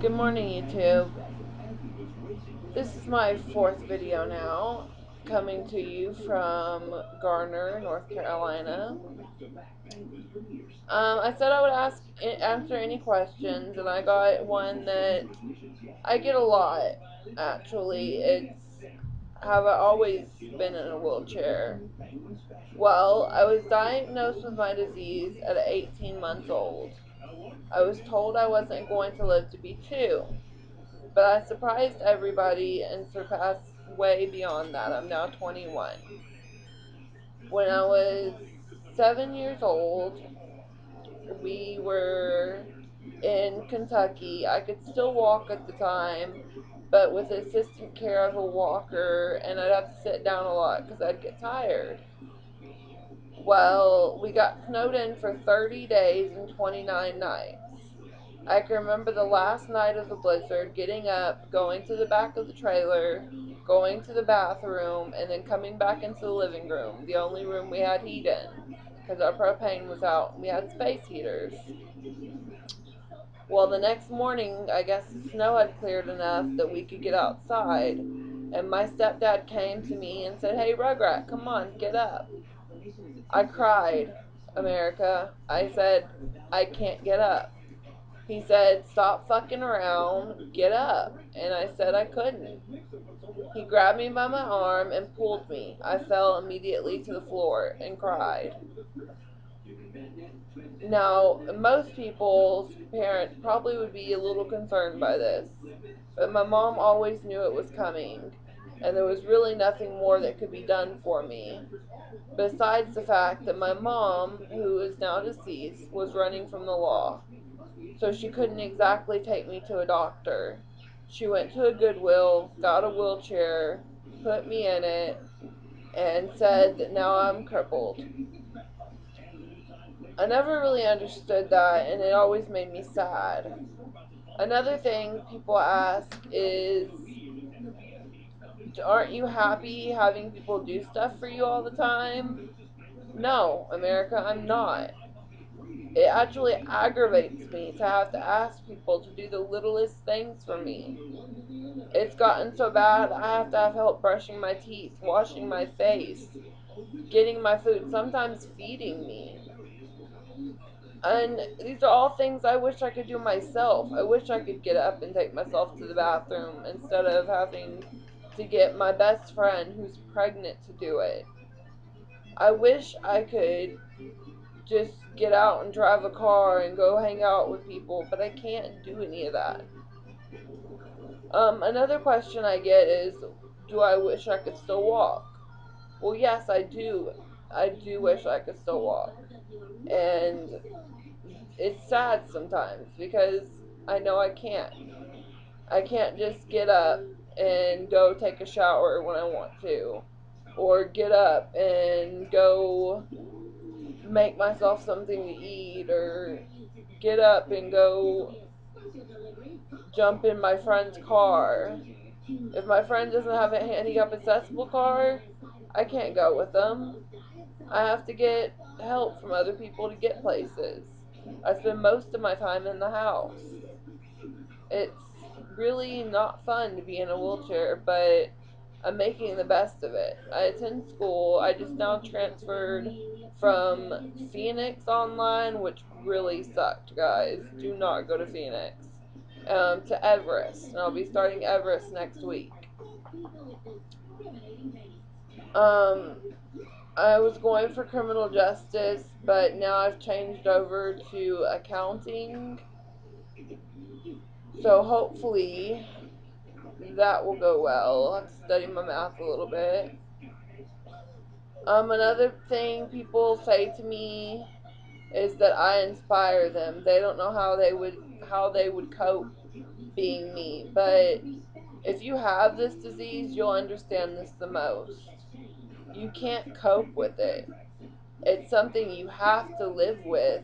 Good morning, YouTube. This is my fourth video now, coming to you from Garner, North Carolina. I said I would answer any questions, and I got one that I get a lot, actually. It's, have I always been in a wheelchair? Well, I was diagnosed with my disease at 18 months old. I was told I wasn't going to live to be 2. But I surprised everybody and surpassed way beyond that. I'm now 21. When I was 7 years old, we were in Kentucky. I could still walk at the time, but with assistant care of a walker, and I'd have to sit down a lot because I'd get tired. Well, we got snowed in for 30 days and 29 nights. I can remember the last night of the blizzard, getting up, going to the back of the trailer, going to the bathroom, and then coming back into the living room, the only room we had heat in, because our propane was out and we had space heaters. Well, the next morning, I guess the snow had cleared enough that we could get outside, and my stepdad came to me and said, "Hey, Rugrat, come on, get up." I cried, America. I said, "I can't get up." He said, "Stop fucking around, get up." And I said I couldn't. He grabbed me by my arm and pulled me. I fell immediately to the floor and cried. Now, most people's parents probably would be a little concerned by this, but my mom always knew it was coming, and there was really nothing more that could be done for me, besides the fact that my mom, who is now deceased, was running from the law. So she couldn't exactly take me to a doctor. She went to a Goodwill, got a wheelchair, put me in it, and said that now I'm crippled. I never really understood that, and it always made me sad. Another thing people ask is, aren't you happy having people do stuff for you all the time? No, America, I'm not. It actually aggravates me to have to ask people to do the littlest things for me. It's gotten so bad I have to have help brushing my teeth, washing my face, getting my food, sometimes feeding me. And these are all things I wish I could do myself. I wish I could get up and take myself to the bathroom instead of having to get my best friend who's pregnant to do it. I wish I could just get out and drive a car and go hang out with people, but I can't do any of that. Another question I get is, do I wish I could still walk? Well, yes, I do. I do wish I could still walk. And it's sad sometimes because I know I can't. I can't just get up and go take a shower when I want to, or get up and go make myself something to eat, or get up and go jump in my friend's car. If my friend doesn't have a handicap accessible car, I can't go with them. I have to get help from other people to get places. I spend most of my time in the house. It's really not fun to be in a wheelchair, but I'm making the best of it. I attend school. I just now transferred from Phoenix Online, which really sucked, guys. Do not go to Phoenix. To Everest, and I'll be starting Everest next week. I was going for criminal justice, but now I've changed over to accounting. So hopefully that will go well. I'll have to study my math a little bit. Another thing people say to me is that I inspire them. They don't know how they would cope being me, but if you have this disease, you'll understand this the most. You can't cope with it. It's something you have to live with,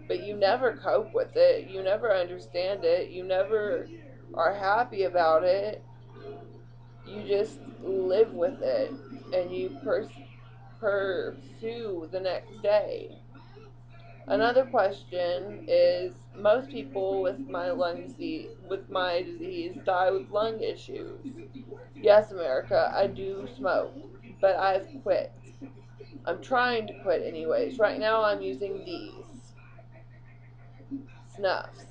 but you never cope with it. You never understand it. You never are happy about it. You just live with it, and you pursue the next day. Another question is, most people with my disease die with lung issues. Yes, America, I do smoke, but I've quit. I'm trying to quit anyways. Right now I'm using these snuffs.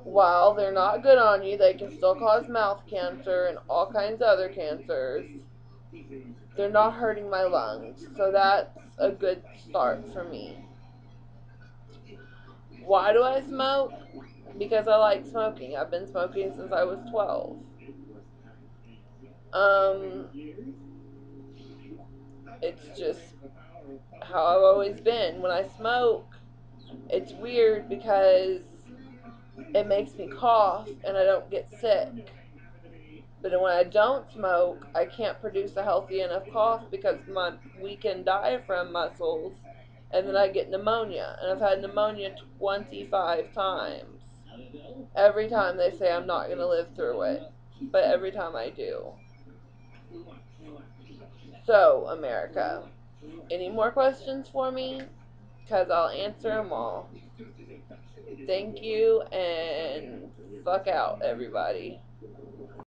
While they're not good on you, they can still cause mouth cancer and all kinds of other cancers. They're not hurting my lungs, so that's a good start for me. Why do I smoke? Because I like smoking. I've been smoking since I was 12. Um, it's just how I've always been. When I smoke, it's weird because it makes me cough and I don't get sick. But when I don't smoke, I can't produce a healthy enough cough because of my weakened diaphragm muscles, and then I get pneumonia. And I've had pneumonia 25 times. Every time they say I'm not going to live through it, but every time I do. So, America, any more questions for me? Because I'll answer them all. Thank you, and fuck out, everybody.